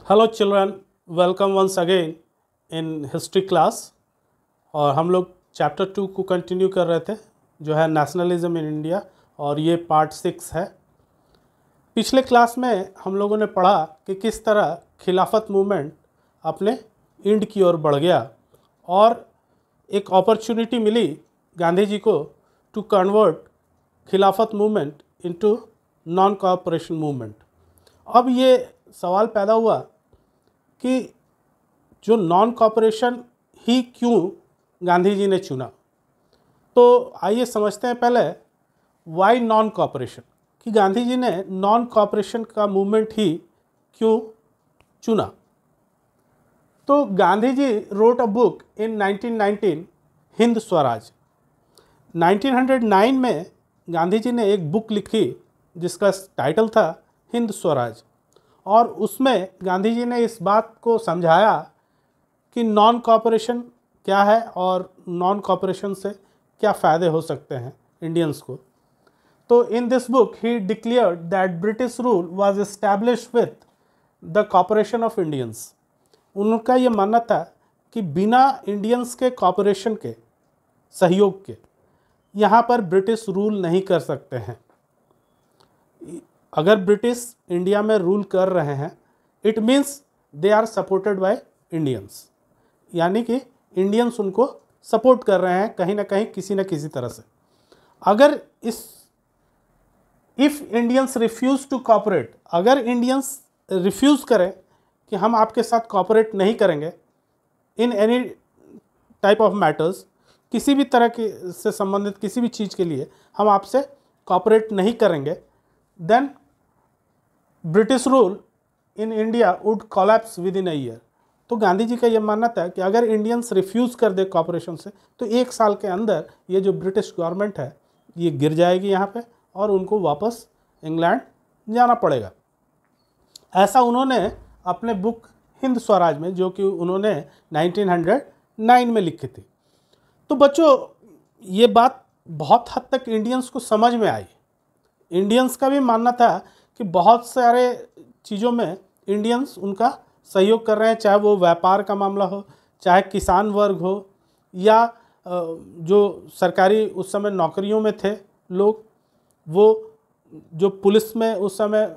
Hello children, welcome once again in history class. और हम लोग चैप्टर 2 को कंटिन्यू कर रहे थे जो है नेशनलिज्म इन इंडिया, और ये पार्ट 6 है। पिछले क्लास में हम लोगों ने पढ़ा कि किस तरह खिलाफत मूवमेंट अपने एंड की ओर बढ़ गया और एक अपॉर्चुनिटी मिली गांधी जी को टू कन्वर्ट खिलाफत movement into non cooperation movement. अब ये सवाल पैदा हुआ कि जो नॉन कोऑपरेशन ही क्यों गांधी जी ने चुना। तो आइए समझते हैं पहले वाई नॉन कोऑपरेशन, कि गांधी जी ने नॉन कोऑपरेशन का मूवमेंट ही क्यों चुना। तो Gandhi ji wrote a book in 1919 Hind Swaraj. 1909 में गांधी जी ने एक बुक लिखी जिसका टाइटल था हिंद स्वराज, और उसमें गांधी जी ने इस बात को समझाया कि नॉन कोऑपरेशन क्या है और नॉन कोऑपरेशन से क्या फ़ायदे हो सकते हैं इंडियंस को। तो in this book he declared that British rule was established with the cooperation of Indians. उनका ये मानना था कि बिना इंडियंस के कोऑपरेशन के, सहयोग के, यहाँ पर ब्रिटिश रूल नहीं कर सकते हैं। अगर ब्रिटिश इंडिया में रूल कर रहे हैं, it means they are supported by Indians, यानी कि इंडियंस उनको सपोर्ट कर रहे हैं कहीं ना कहीं, किसी न किसी तरह से। अगर if Indians refuse to cooperate, अगर इंडियंस रिफ्यूज़ करें कि हम आपके साथ कोऑपरेट नहीं करेंगे in any type of matters, किसी भी तरह के से संबंधित किसी भी चीज़ के लिए हम आपसे कोऑपरेट नहीं करेंगे, then British rule in India would collapse within a year. तो गांधी जी का ये मानना था कि अगर इंडियंस रिफ्यूज़ कर दे कोऑपरेशन से, तो 1 साल के अंदर ये जो ब्रिटिश गवर्नमेंट है ये गिर जाएगी यहाँ पे, और उनको वापस इंग्लैंड जाना पड़ेगा। ऐसा उन्होंने अपने बुक हिंद स्वराज में, जो कि उन्होंने 1909 में लिखी थी। तो बच्चों, ये बात बहुत हद तक इंडियंस को समझ में आई। इंडियंस का भी मानना था कि बहुत सारे चीज़ों में इंडियंस उनका सहयोग कर रहे हैं, चाहे वो व्यापार का मामला हो, चाहे किसान वर्ग हो, या जो सरकारी उस समय नौकरियों में थे लोग, वो जो पुलिस में उस समय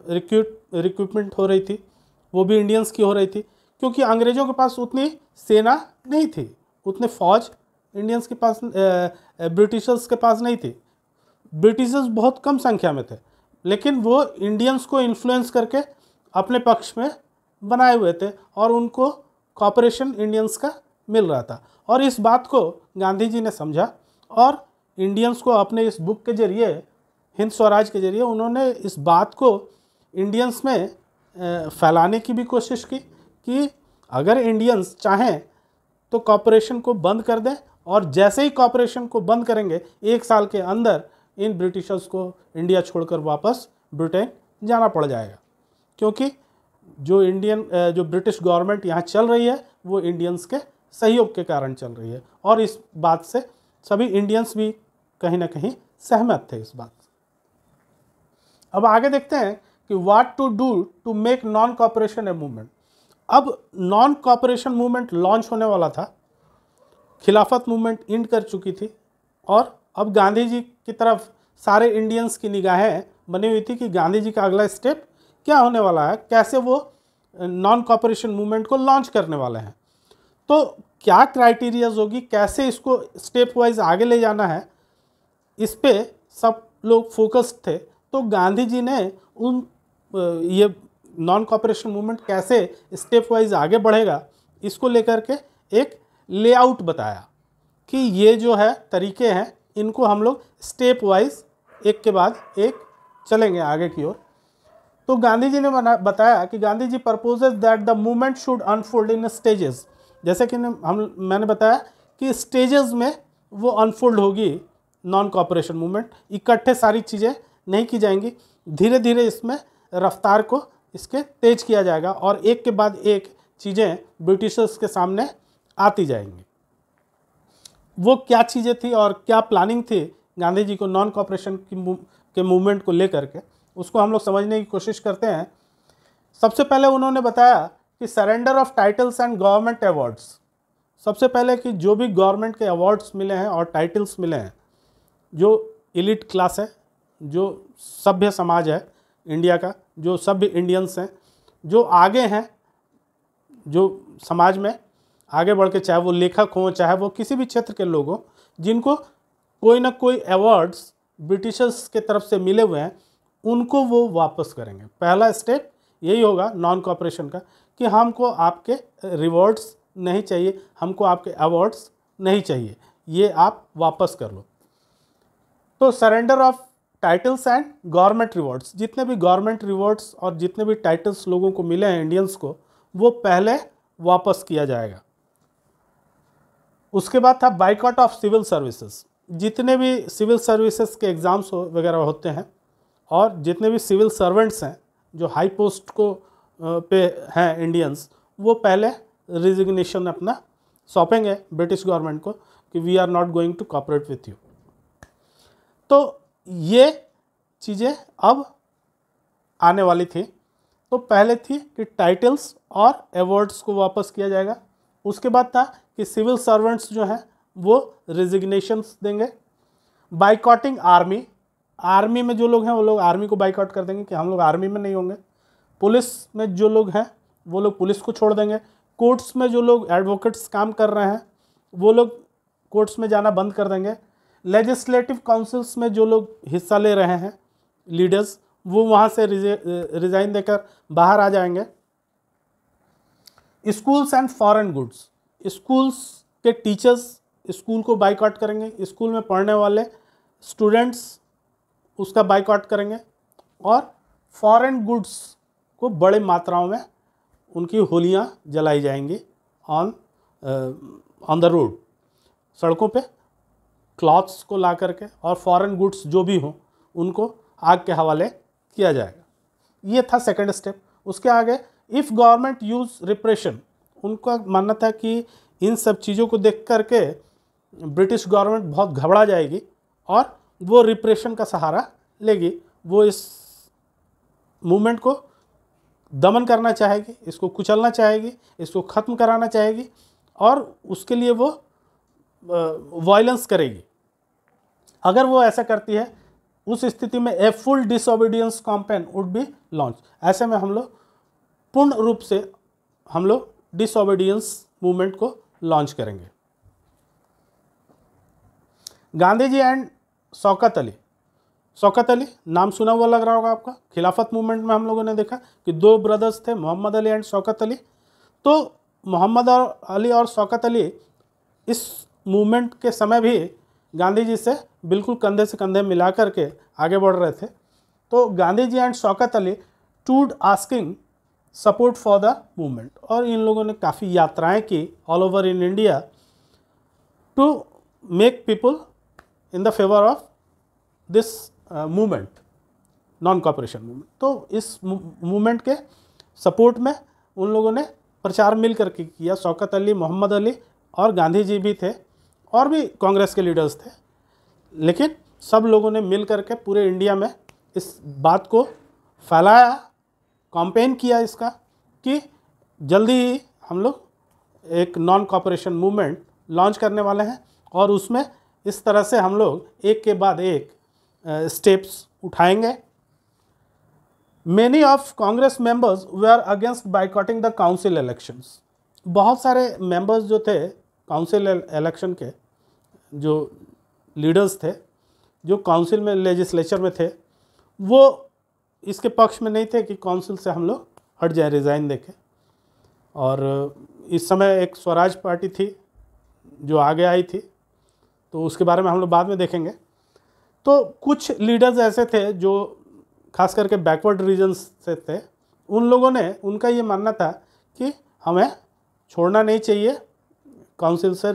रिक्रूटमेंट हो रही थी वो भी इंडियंस की हो रही थी, क्योंकि अंग्रेज़ों के पास उतनी सेना नहीं थी, उतने फौज इंडियंस के पास, ब्रिटिशर्स के पास नहीं थी। ब्रिटिशर्स बहुत कम संख्या में थे, लेकिन वो इंडियंस को इन्फ्लुएंस करके अपने पक्ष में बनाए हुए थे और उनको कॉपरेशन इंडियंस का मिल रहा था। और इस बात को गांधी जी ने समझा और इंडियंस को अपने इस बुक के ज़रिए, हिंद स्वराज के ज़रिए, उन्होंने इस बात को इंडियंस में फैलाने की भी कोशिश की कि अगर इंडियंस चाहें तो कॉपरेशन को बंद कर दें, और जैसे ही कॉपरेशन को बंद करेंगे 1 साल के अंदर इन ब्रिटिशर्स को इंडिया छोड़कर वापस ब्रिटेन जाना पड़ जाएगा, क्योंकि जो ब्रिटिश गवर्नमेंट यहाँ चल रही है वो इंडियंस के सहयोग के कारण चल रही है। और इस बात से सभी इंडियंस भी कहीं ना कहीं सहमत थे इस बात से। अब आगे देखते हैं कि what to do to make non cooperation a movement. अब नॉन कोऑपरेशन मूवमेंट लॉन्च होने वाला था, खिलाफत मूवमेंट एंड कर चुकी थी, और अब गांधी जी की तरफ सारे इंडियंस की निगाहें बनी हुई थी कि गांधी जी का अगला स्टेप क्या होने वाला है, कैसे वो नॉन कोऑपरेशन मूवमेंट को लॉन्च करने वाले हैं, तो क्या क्राइटेरियाज होगी, कैसे इसको स्टेप वाइज आगे ले जाना है, इस पे सब लोग फोकस्ड थे। तो गांधी जी ने ये नॉन कोऑपरेशन मूवमेंट कैसे स्टेप वाइज आगे बढ़ेगा, इसको लेकर के एक लेआउट बताया कि ये जो है तरीके हैं, इनको हम लोग स्टेप वाइज एक के बाद एक चलेंगे आगे की ओर। तो गांधी जी ने बताया कि Gandhi ji proposes that the movement should unfold in stages. जैसे कि मैंने बताया कि स्टेजेस में वो अनफोल्ड होगी नॉन कोऑपरेशन मूवमेंट, इकट्ठे सारी चीज़ें नहीं की जाएंगी, धीरे धीरे इसमें रफ्तार को इसके तेज किया जाएगा और एक के बाद एक चीज़ें ब्रिटिशर्स के सामने आती जाएंगी। वो क्या चीज़ें थी और क्या प्लानिंग थी गांधी जी को नॉन कोऑपरेशन के मूवमेंट को लेकर के, उसको हम लोग समझने की कोशिश करते हैं। सबसे पहले उन्होंने बताया कि surrender of titles and government awards. सबसे पहले कि जो भी गवर्नमेंट के अवार्ड्स मिले हैं और टाइटल्स मिले हैं, जो एलिट क्लास है, जो सभ्य समाज है इंडिया का, जो सभ्य इंडियंस हैं, जो आगे हैं, जो समाज में आगे बढ़ के, चाहे वो लेखक हों, चाहे वो किसी भी क्षेत्र के लोग हों, जिनको कोई ना कोई अवार्ड्स ब्रिटिशर्स के तरफ से मिले हुए हैं, उनको वो वापस करेंगे। पहला स्टेप यही होगा नॉन कॉपरेशन का कि हमको आपके रिवॉर्ड्स नहीं चाहिए, हमको आपके अवार्ड्स नहीं चाहिए, ये आप वापस कर लो। तो surrender of titles and government rewards, जितने भी गवर्नमेंट रिवॉर्ड्स और जितने भी टाइटल्स लोगों को मिले हैं इंडियंस को, वो पहले वापस किया जाएगा। उसके बाद था बाइकआउट ऑफ सिविल सर्विसेज। जितने भी सिविल सर्विसेज के एग्ज़ाम्स वगैरह होते हैं और जितने भी सिविल सर्वेंट्स हैं जो हाई पोस्ट को पे हैं इंडियंस, वो पहले रिजिग्नेशन अपना सौंपेंगे ब्रिटिश गवर्नमेंट को कि we are not going to cooperate with you. तो ये चीज़ें अब आने वाली थी। तो पहले थी कि टाइटल्स और अवार्ड्स को वापस किया जाएगा। उसके बाद था कि सिविल सर्वेंट्स जो हैं वो रिजिग्नेशंस देंगे। बाइकॉटिंग आर्मी, आर्मी में जो लोग हैं वो लोग आर्मी को बाइकआउट कर देंगे कि हम लोग आर्मी में नहीं होंगे। पुलिस में जो लोग हैं वो लोग पुलिस को छोड़ देंगे। कोर्ट्स में जो लोग एडवोकेट्स काम कर रहे हैं वो लोग कोर्ट्स में जाना बंद कर देंगे। लेजिस्लेटिव काउंसिल्स में जो लोग हिस्सा ले रहे हैं लीडर्स, वो वहाँ से रिज़ाइन देकर बाहर आ जाएंगे। Schools and foreign goods, schools के टीचर्स स्कूल को बाइकआउट करेंगे, स्कूल में पढ़ने वाले स्टूडेंट्स उसका बाइकआउट करेंगे। और फॉरेन गुड्स को बड़े मात्राओं में उनकी होलियाँ जलाई जाएंगी ऑन द रोड, सड़कों पे क्लॉथ्स को ला करके, और फॉरेन गुड्स जो भी हों उनको आग के हवाले किया जाएगा। ये था सेकंड स्टेप। उसके आगे इफ़ गवर्नमेंट यूज़ रिप्रेशन, उनका मानना था कि इन सब चीज़ों को देख करके ब्रिटिश गवर्नमेंट बहुत घबरा जाएगी और वो रिप्रेशन का सहारा लेगी, वो इस मूवमेंट को दमन करना चाहेगी, इसको कुचलना चाहेगी, इसको ख़त्म कराना चाहेगी और उसके लिए वो वायलेंस करेगी। अगर वो ऐसा करती है, उस स्थिति में a full disobedience campaign would be launch. ऐसे में हम लोग पूर्ण रूप से डिसओबीडियंस मूवमेंट को लॉन्च करेंगे। गांधी जी एंड शौकत अली, शौकत अली नाम सुना हुआ लग रहा होगा आपका। खिलाफत मूवमेंट में हम लोगों ने देखा कि दो ब्रदर्स थे, मोहम्मद अली एंड शौकत अली। तो मोहम्मद अली और शौकत अली इस मूवमेंट के समय भी गांधी जी से बिल्कुल कंधे से कंधे मिला करके आगे बढ़ रहे थे। तो गांधी जी एंड शौकत अली टूड asking support for the movement, और इन लोगों ने काफ़ी यात्राएं की all over in India to make people in the favour of this movement, non cooperation movement. तो इस मूवमेंट के सपोर्ट में उन लोगों ने प्रचार मिल करके किया। शौकत अली, मोहम्मद अली और गांधी जी भी थे और भी कांग्रेस के लीडर्स थे, लेकिन सब लोगों ने मिल करके पूरे इंडिया में इस बात को फैलाया, कैंपेन किया इसका कि जल्दी ही हम लोग एक नॉन कॉपरेशन मूवमेंट लॉन्च करने वाले हैं और उसमें इस तरह से हम लोग एक के बाद एक स्टेप्स उठाएंगे। Many of Congress members were against boycotting the council elections. बहुत सारे मेंबर्स जो थे काउंसिल इलेक्शन के, जो लीडर्स थे, जो काउंसिल में लेजिस्लेचर में थे, वो इसके पक्ष में नहीं थे कि काउंसिल से हम लोग हट जाए, रिज़ाइन देके। और इस समय एक स्वराज पार्टी थी जो आगे आई थी, तो उसके बारे में हम लोग बाद में देखेंगे। तो कुछ लीडर्स ऐसे थे जो खास करके बैकवर्ड रीजन्स से थे, उन लोगों ने, उनका ये मानना था कि हमें छोड़ना नहीं चाहिए, काउंसिल से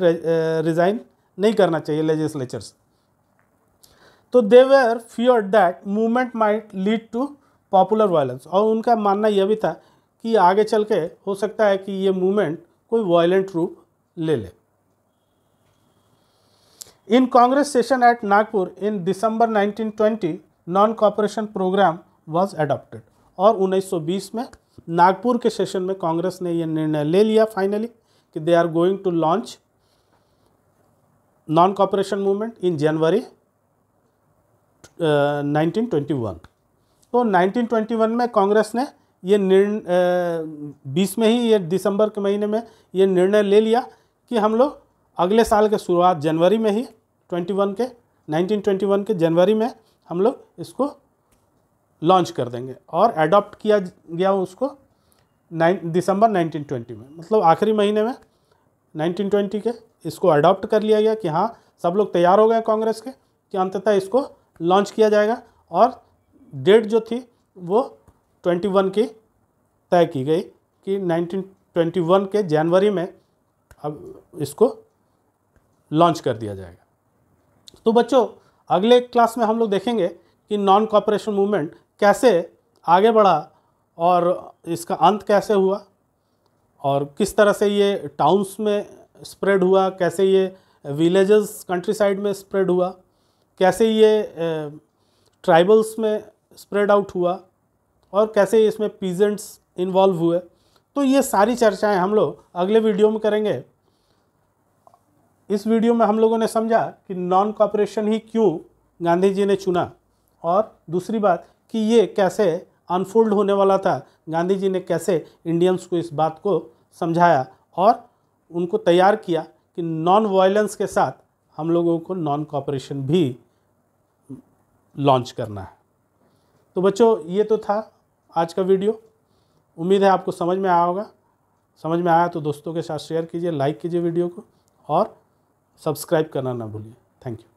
रिज़ाइन नहीं करना चाहिए लेजिस्लेचर से। तो they were feared that movement might lead to popular violence, और उनका मानना यह भी था कि आगे चल के हो सकता है कि ये मूवमेंट कोई वायलेंट रूप ले ले। In Congress session at Nagpur in December 1920 non cooperation programme was adopted, और 1920 में नागपुर के सेशन में कांग्रेस ने ये निर्णय ले लिया फाइनली कि they are going to launch non cooperation movement in January 1921। तो 1921 में कांग्रेस ने ये निर्णय 20 में ही, ये दिसंबर के महीने में ये निर्णय ले लिया कि हम लोग अगले साल के शुरुआत जनवरी में ही 1921 के जनवरी में हम लोग इसको लॉन्च कर देंगे, और अडॉप्ट किया गया उसको दिसंबर 1920 में, मतलब आखिरी महीने में 1920 के इसको अडॉप्ट कर लिया गया कि हाँ सब लोग तैयार हो गए कांग्रेस के कि अंततः इसको लॉन्च किया जाएगा। और डेट जो थी वो 21 की तय की गई कि 1921 के जनवरी में अब इसको लॉन्च कर दिया जाएगा। तो बच्चों अगले क्लास में हम लोग देखेंगे कि नॉन कॉपरेशन मूवमेंट कैसे आगे बढ़ा और इसका अंत कैसे हुआ, और किस तरह से ये टाउन्स में स्प्रेड हुआ, कैसे ये विलेजेस कंट्री साइड में स्प्रेड हुआ, कैसे ये ट्राइबल्स में स्प्रेड आउट हुआ, और कैसे इसमें पीजेंट्स इन्वॉल्व हुए। तो ये सारी चर्चाएं हम लोग अगले वीडियो में करेंगे। इस वीडियो में हम लोगों ने समझा कि नॉन कॉपरेशन ही क्यों गांधी जी ने चुना, और दूसरी बात कि ये कैसे अनफोल्ड होने वाला था, गांधी जी ने कैसे इंडियंस को इस बात को समझाया और उनको तैयार किया कि नॉन वायलेंस के साथ हम लोगों को नॉन कॉपरेशन भी लॉन्च करना है। तो बच्चों ये तो था आज का वीडियो, उम्मीद है आपको समझ में आया होगा। समझ में आया तो दोस्तों के साथ शेयर कीजिए, लाइक कीजिए वीडियो को, और सब्सक्राइब करना ना भूलिए। Thank you.